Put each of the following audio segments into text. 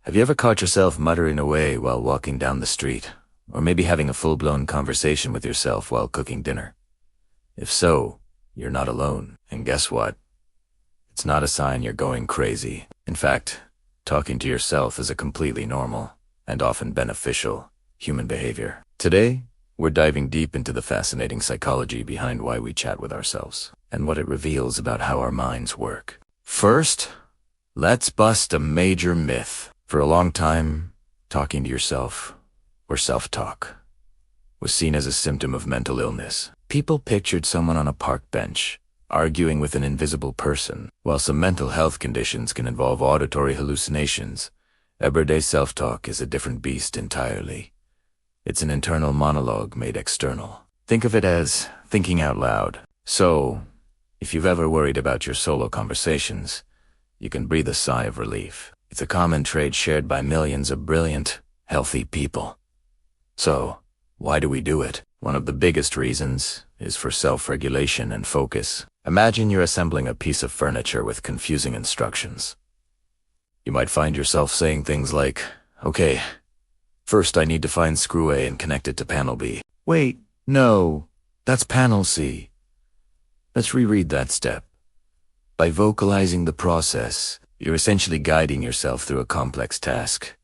Have you ever caught yourself muttering away while walking down the street, or maybe having a full-blown conversation with yourself while cooking dinner? If so, you're not alone. And guess what? It's not a sign you're going crazy. In fact, talking to yourself is a completely normal, and often beneficial, human behavior. Today, we're diving deep into the fascinating psychology behind why we chat with ourselves, and what it reveals about how our minds work. First, let's bust a major myth. For a long time, talking to yourself, or self-talk, was seen as a symptom of mental illness. People pictured someone on a park bench, arguing with an invisible person. While some mental health conditions can involve auditory hallucinations, everyday self-talk is a different beast entirely. It's an internal monologue made external. Think of it as thinking out loud. So, if you've ever worried about your solo conversations, you can breathe a sigh of relief. It's a common trait shared by millions of brilliant, healthy people. So, why do we do it? One of the biggest reasons is for self-regulation and focus. Imagine you're assembling a piece of furniture with confusing instructions. You might find yourself saying things like, "Okay, first I need to find screw A and connect it to panel B. Wait, no, that's panel C. Let's reread that step." By vocalizing the process, you're essentially guiding yourself through a complex task.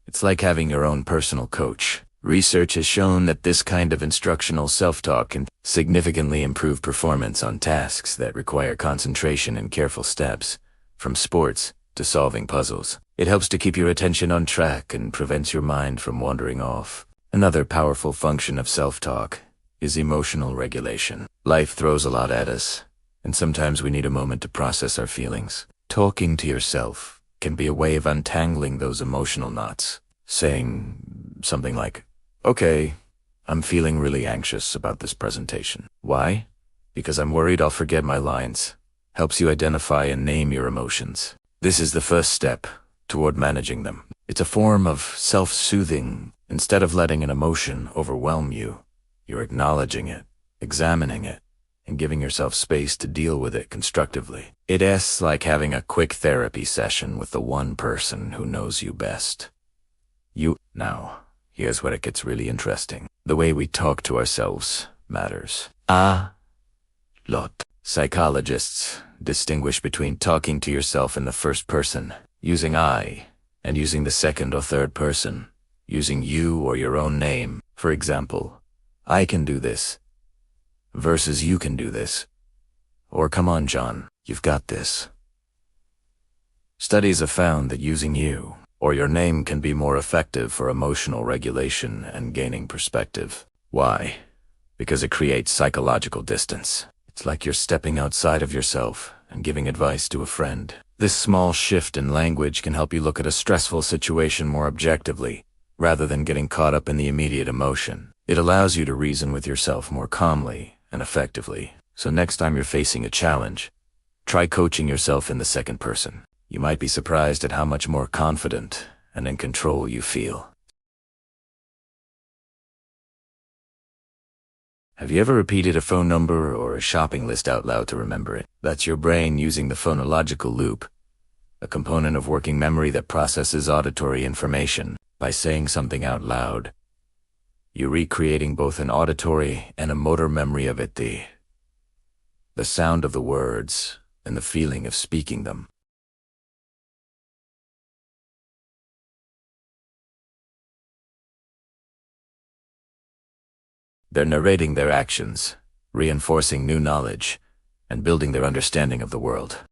It's like having your own personal coach. Research has shown that this kind of instructional self-talk can significantly improve performance on tasks that require concentration and careful steps, from sports to solving puzzles. It helps to keep your attention on track and prevents your mind from wandering off. Another powerful function of self-talk is emotional regulation. Life throws a lot at us, and sometimes we need a moment to process our feelings. Talking to yourself can be a way of untangling those emotional knots. Saying something like, "Okay, I'm feeling really anxious about this presentation. Why? Because I'm worried I'll forget my lines," helps you identify and name your emotions. This is the first step toward managing them. It's a form of self-soothing. Instead of letting an emotion overwhelm you, you're acknowledging it, examining it, and giving yourself space to deal with it constructively. It's like having a quick therapy session with the one person who knows you best. Now, here's where it gets really interesting. The way we talk to ourselves matters a lot. Psychologists distinguish between talking to yourself in the first person, using I, and using the second or third person, using you or your own name. For example, "I can do this," versus "you can do this," or "Come on, John, you've got this." Studies have found that using you or your name can be more effective for emotional regulation and gaining perspective. Why? Because it creates psychological distance. It's like you're stepping outside of yourself and giving advice to a friend. This small shift in language can help you look at a stressful situation more objectively, rather than getting caught up in the immediate emotion. It allows you to reason with yourself more calmly and effectively. So next time you're facing a challenge, try coaching yourself in the second person. You might be surprised at how much more confident and in control you feel. Have you ever repeated a phone number or a shopping list out loud to remember it? That's your brain using the phonological loop, a component of working memory that processes auditory information. By saying something out loud, you're recreating both an auditory and a motor memory of it, the sound of the words and the feeling of speaking them. They're narrating their actions, reinforcing new knowledge, and building their understanding of the world.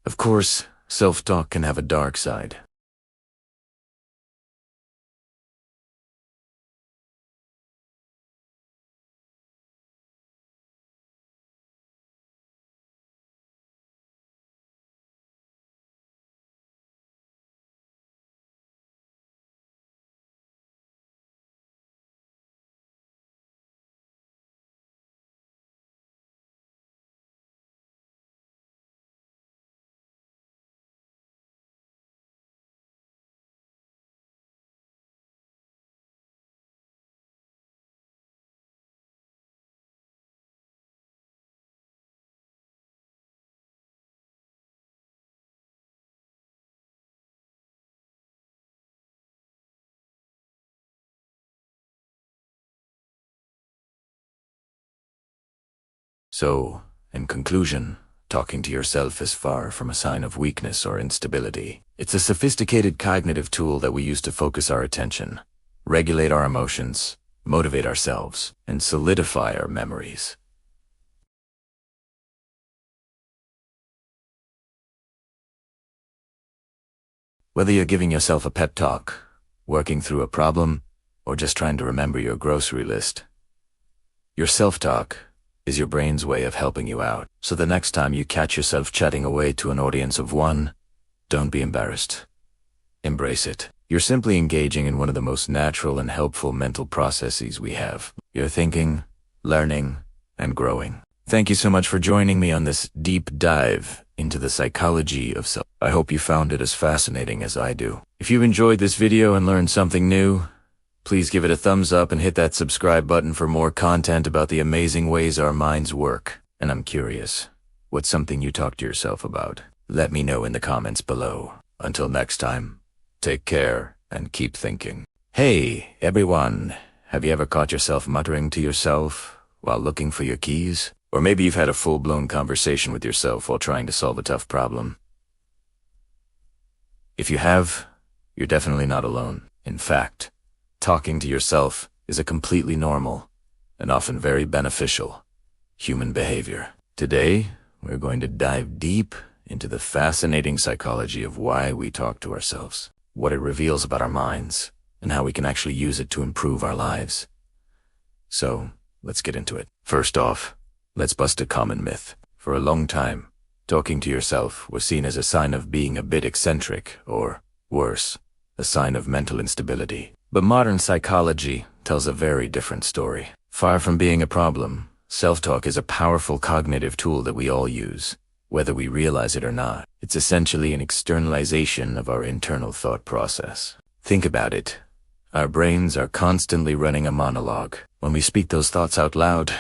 Of course, self-talk can have a dark side. So, in conclusion, talking to yourself is far from a sign of weakness or instability. It's a sophisticated cognitive tool that we use to focus our attention, regulate our emotions, motivate ourselves, and solidify our memories. Whether you're giving yourself a pep talk, working through a problem, or just trying to remember your grocery list, your self-talk is your brain's way of helping you out. So the next time you catch yourself chatting away to an audience of one, don't be embarrassed. Embrace it. You're simply engaging in one of the most natural and helpful mental processes we have. You're thinking, learning, and growing. Thank you so much for joining me on this deep dive into the psychology of self. I hope you found it as fascinating as I do. If you've enjoyed this video and learned something new, please give it a thumbs up and hit that subscribe button for more content about the amazing ways our minds work. And I'm curious, what's something you talk to yourself about? Let me know in the comments below. Until next time, take care and keep thinking. Hey, everyone, have you ever caught yourself muttering to yourself while looking for your keys? Or maybe you've had a full-blown conversation with yourself while trying to solve a tough problem. If you have, you're definitely not alone. In fact, talking to yourself is a completely normal and often very beneficial human behavior. Today, we're going to dive deep into the fascinating psychology of why we talk to ourselves, what it reveals about our minds, and how we can actually use it to improve our lives. So, let's get into it. First off, let's bust a common myth. For a long time, talking to yourself was seen as a sign of being a bit eccentric, or, worse, a sign of mental instability. But modern psychology tells a very different story. Far from being a problem, self-talk is a powerful cognitive tool that we all use, whether we realize it or not. It's essentially an externalization of our internal thought process. Think about it. Our brains are constantly running a monologue. When we speak those thoughts out loud,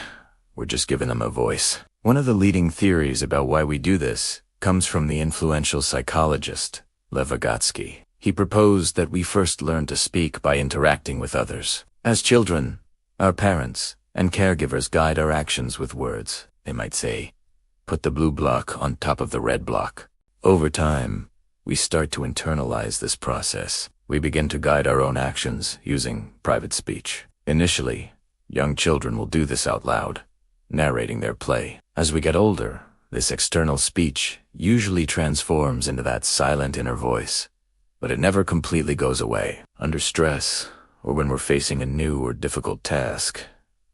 we're just giving them a voice. One of the leading theories about why we do this comes from the influential psychologist, Lev Vygotsky. He proposed that we first learn to speak by interacting with others. As children, our parents and caregivers guide our actions with words. They might say, "Put the blue block on top of the red block." Over time, we start to internalize this process. We begin to guide our own actions using private speech. Initially, young children will do this out loud, narrating their play. As we get older, this external speech usually transforms into that silent inner voice. But it never completely goes away. Under stress, or when we're facing a new or difficult task,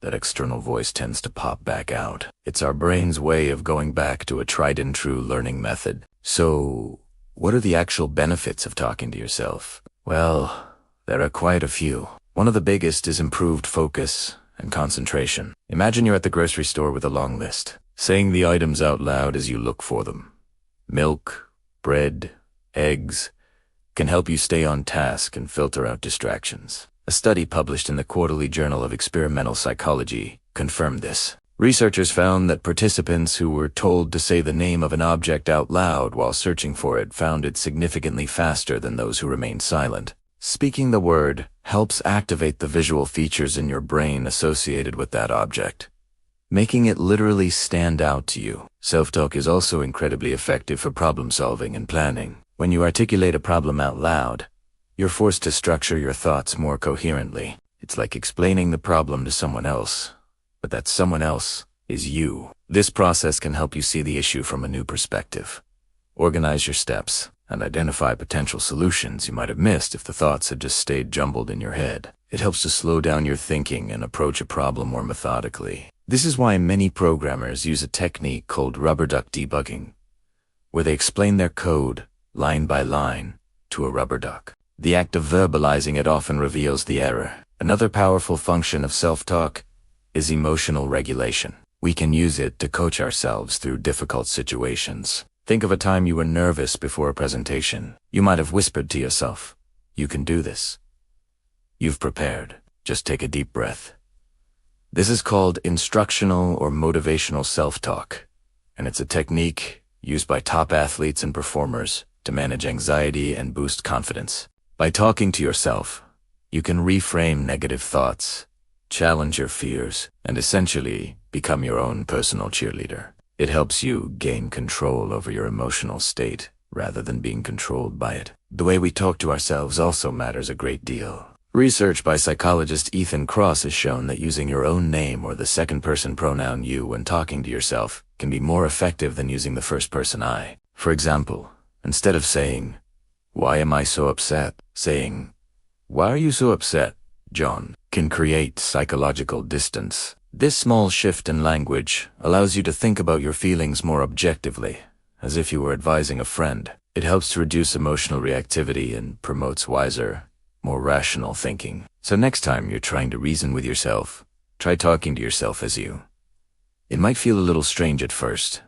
that external voice tends to pop back out. It's our brain's way of going back to a tried-and-true learning method. So, what are the actual benefits of talking to yourself? Well, there are quite a few. One of the biggest is improved focus and concentration. Imagine you're at the grocery store with a long list, saying the items out loud as you look for them. Milk, bread, eggs, can help you stay on task and filter out distractions. A study published in the Quarterly Journal of Experimental Psychology confirmed this. Researchers found that participants who were told to say the name of an object out loud while searching for it found it significantly faster than those who remained silent. Speaking the word helps activate the visual features in your brain associated with that object, making it literally stand out to you. Self-talk is also incredibly effective for problem solving and planning. When you articulate a problem out loud, you're forced to structure your thoughts more coherently. It's like explaining the problem to someone else, but that someone else is you. This process can help you see the issue from a new perspective, organize your steps, and identify potential solutions you might have missed if the thoughts had just stayed jumbled in your head. It helps to slow down your thinking and approach a problem more methodically. This is why many programmers use a technique called rubber duck debugging, where they explain their code line by line to a rubber duck. The act of verbalizing it often reveals the error. Another powerful function of self-talk is emotional regulation. We can use it to coach ourselves through difficult situations. Think of a time you were nervous before a presentation. You might have whispered to yourself, "You can do this. You've prepared. Just take a deep breath." This is called instructional or motivational self-talk, and it's a technique used by top athletes and performers to manage anxiety and boost confidence. By talking to yourself, you can reframe negative thoughts, challenge your fears, and essentially become your own personal cheerleader. It helps you gain control over your emotional state rather than being controlled by it. The way we talk to ourselves also matters a great deal. Research by psychologist Ethan Kross has shown that using your own name or the second-person pronoun you when talking to yourself can be more effective than using the first-person I. For example, instead of saying, "Why am I so upset?" saying, "Why are you so upset, John?" can create psychological distance. This small shift in language allows you to think about your feelings more objectively, as if you were advising a friend. It helps to reduce emotional reactivity and promotes wiser, more rational thinking. So next time you're trying to reason with yourself, try talking to yourself as you. It might feel a little strange at first,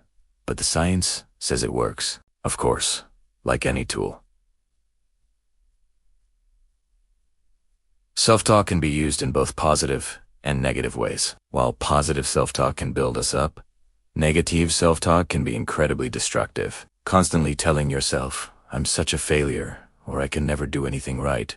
but the science says it works. Of course, like any tool. Self-talk can be used in both positive and negative ways. While positive self-talk can build us up, negative self-talk can be incredibly destructive. Constantly telling yourself, "I'm such a failure," or "I can never do anything right,"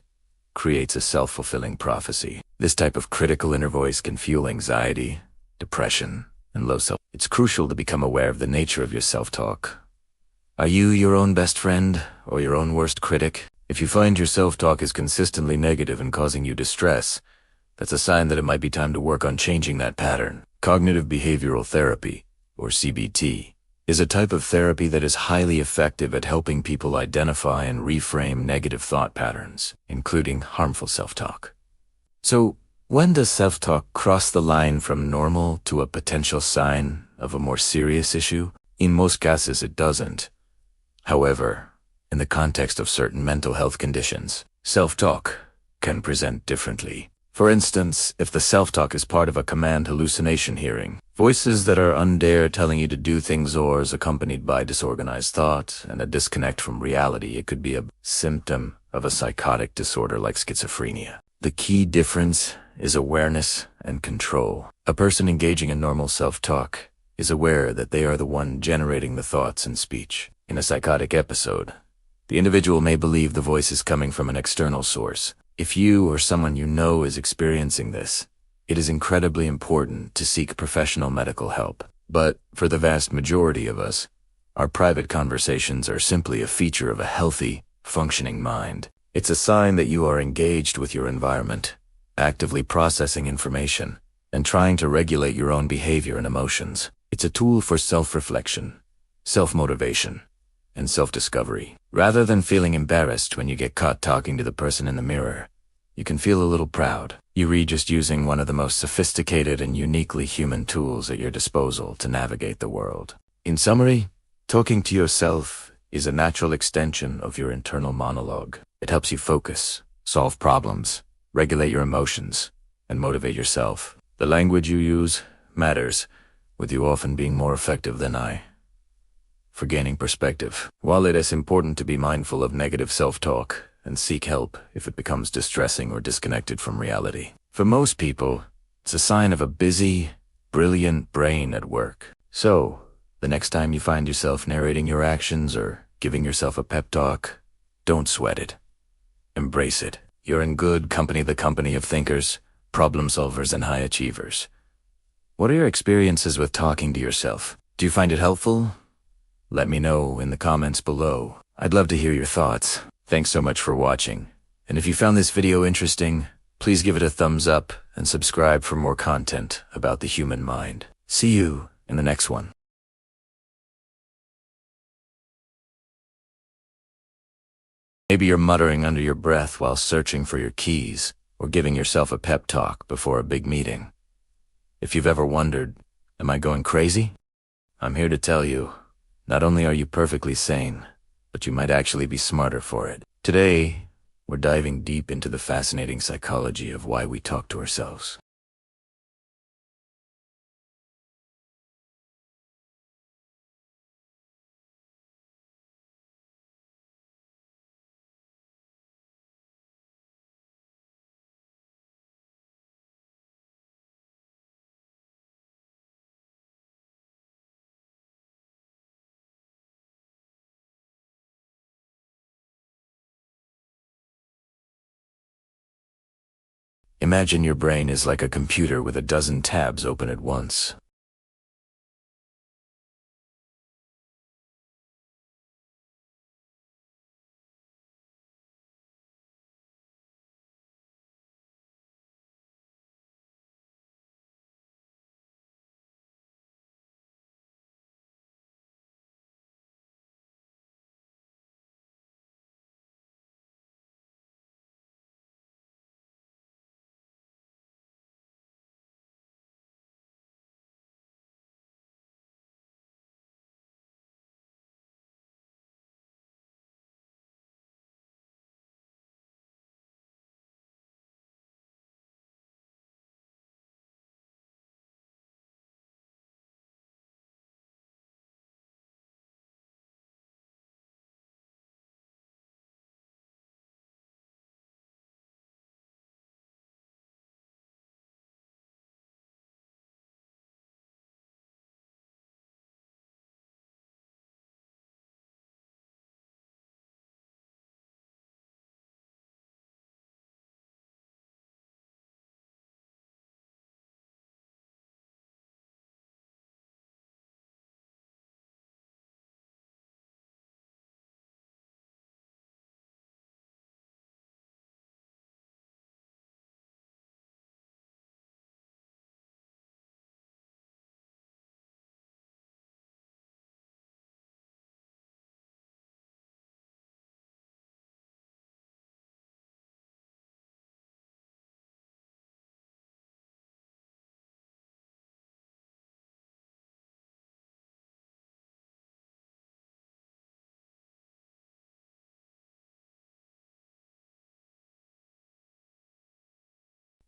creates a self-fulfilling prophecy. This type of critical inner voice can fuel anxiety, depression, and low self. It's crucial to become aware of the nature of your self-talk. Are you your own best friend or your own worst critic? If you find your self-talk is consistently negative and causing you distress, that's a sign that it might be time to work on changing that pattern. Cognitive behavioral therapy, or CBT, is a type of therapy that is highly effective at helping people identify and reframe negative thought patterns, including harmful self-talk. So, when does self-talk cross the line from normal to a potential sign of a more serious issue? In most cases, it doesn't. However, in the context of certain mental health conditions, self-talk can present differently. For instance, if the self-talk is part of a command hallucination hearing, voices that are undare telling you to do things or is accompanied by disorganized thought and a disconnect from reality, it could be a symptom of a psychotic disorder like schizophrenia. The key difference is awareness and control. A person engaging in normal self-talk is aware that they are the one generating the thoughts and speech. In a psychotic episode, the individual may believe the voice is coming from an external source. If you or someone you know is experiencing this, it is incredibly important to seek professional medical help. But for the vast majority of us, our private conversations are simply a feature of a healthy, functioning mind. It's a sign that you are engaged with your environment, actively processing information, and trying to regulate your own behavior and emotions. It's a tool for self-reflection, self-motivation, and self-discovery. Rather than feeling embarrassed when you get caught talking to the person in the mirror, you can feel a little proud. You're just using one of the most sophisticated and uniquely human tools at your disposal to navigate the world. In summary, talking to yourself is a natural extension of your internal monologue. It helps you focus, solve problems, regulate your emotions, and motivate yourself. The language you use matters, with you often being more effective than I. For gaining perspective, while it is important to be mindful of negative self-talk and seek help if it becomes distressing or disconnected from reality, for most people, it's a sign of a busy, brilliant brain at work. So, the next time you find yourself narrating your actions or giving yourself a pep talk, don't sweat it. Embrace it. You're in good company, the company of thinkers, problem solvers, and high achievers. What are your experiences with talking to yourself? Do you find it helpful? Let me know in the comments below. I'd love to hear your thoughts. Thanks so much for watching. And if you found this video interesting, please give it a thumbs up and subscribe for more content about the human mind. See you in the next one. Maybe you're muttering under your breath while searching for your keys or giving yourself a pep talk before a big meeting. If you've ever wondered, am I going crazy? I'm here to tell you, not only are you perfectly sane, but you might actually be smarter for it. Today, we're diving deep into the fascinating psychology of why we talk to ourselves. Imagine your brain is like a computer with a dozen tabs open at once.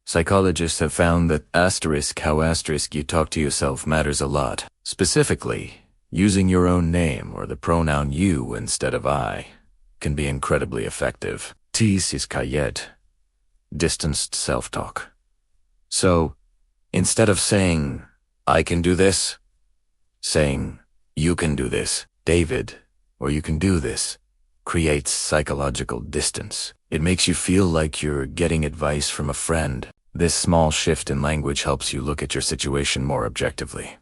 Psychologists have found that how you talk to yourself matters a lot. Specifically, using your own name or the pronoun you instead of I can be incredibly effective. Tis is kayet, distanced self-talk. So, instead of saying, I can do this, saying, you can do this, David, or you can do this, creates psychological distance. It makes you feel like you're getting advice from a friend. This small shift in language helps you look at your situation more objectively,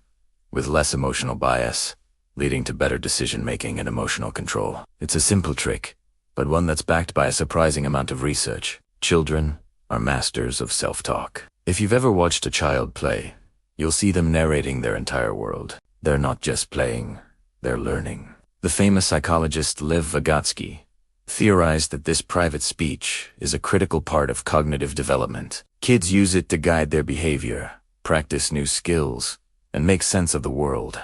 with less emotional bias, leading to better decision-making and emotional control. It's a simple trick, but one that's backed by a surprising amount of research. Children are masters of self-talk. If you've ever watched a child play, you'll see them narrating their entire world. They're not just playing, they're learning. The famous psychologist Lev Vygotsky theorized that this private speech is a critical part of cognitive development. Kids use it to guide their behavior, practice new skills, and make sense of the world.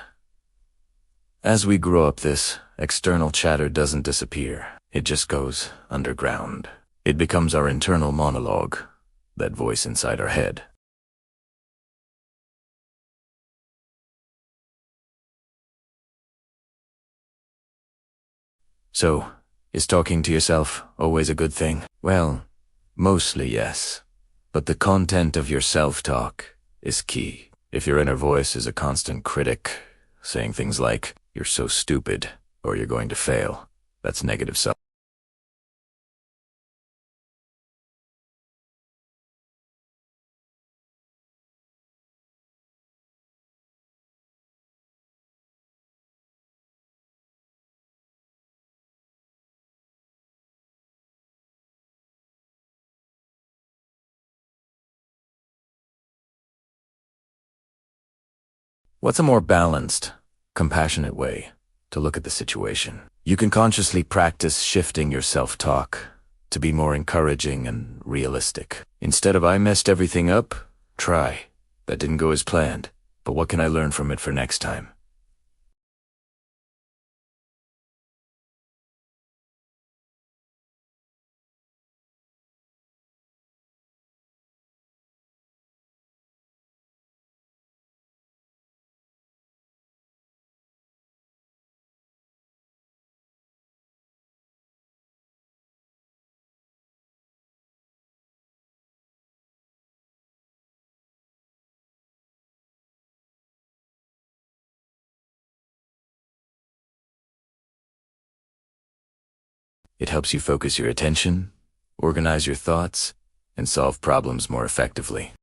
As we grow up, this external chatter doesn't disappear. It just goes underground. It becomes our internal monologue, that voice inside our head. So, is talking to yourself always a good thing? Well, mostly yes. But the content of your self-talk is key. If your inner voice is a constant critic, saying things like, you're so stupid, or you're going to fail, that's negative self. What's a more balanced, compassionate way to look at the situation? You can consciously practice shifting your self-talk to be more encouraging and realistic. Instead of I messed everything up, try, that didn't go as planned, but what can I learn from it for next time? It helps you focus your attention, organize your thoughts, and solve problems more effectively.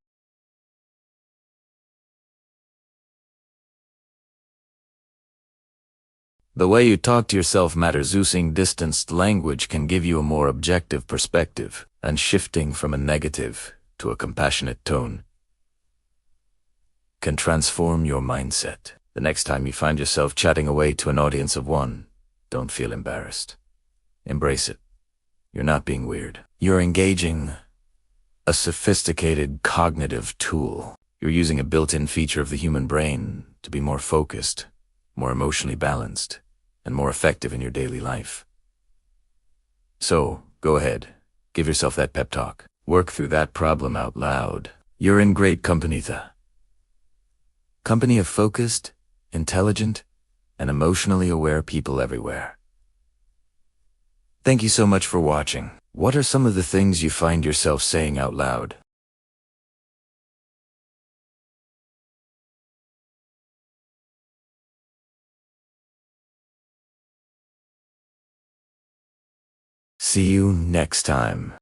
The way you talk to yourself matters. Using distanced language can give you a more objective perspective, and shifting from a negative to a compassionate tone can transform your mindset. The next time you find yourself chatting away to an audience of one, don't feel embarrassed. Embrace it. You're not being weird. You're engaging a sophisticated cognitive tool. You're using a built-in feature of the human brain to be more focused, more emotionally balanced, and more effective in your daily life. So, go ahead. Give yourself that pep talk. Work through that problem out loud. You're in great company, the company of focused, intelligent, and emotionally aware people everywhere. Thank you so much for watching. What are some of the things you find yourself saying out loud? See you next time.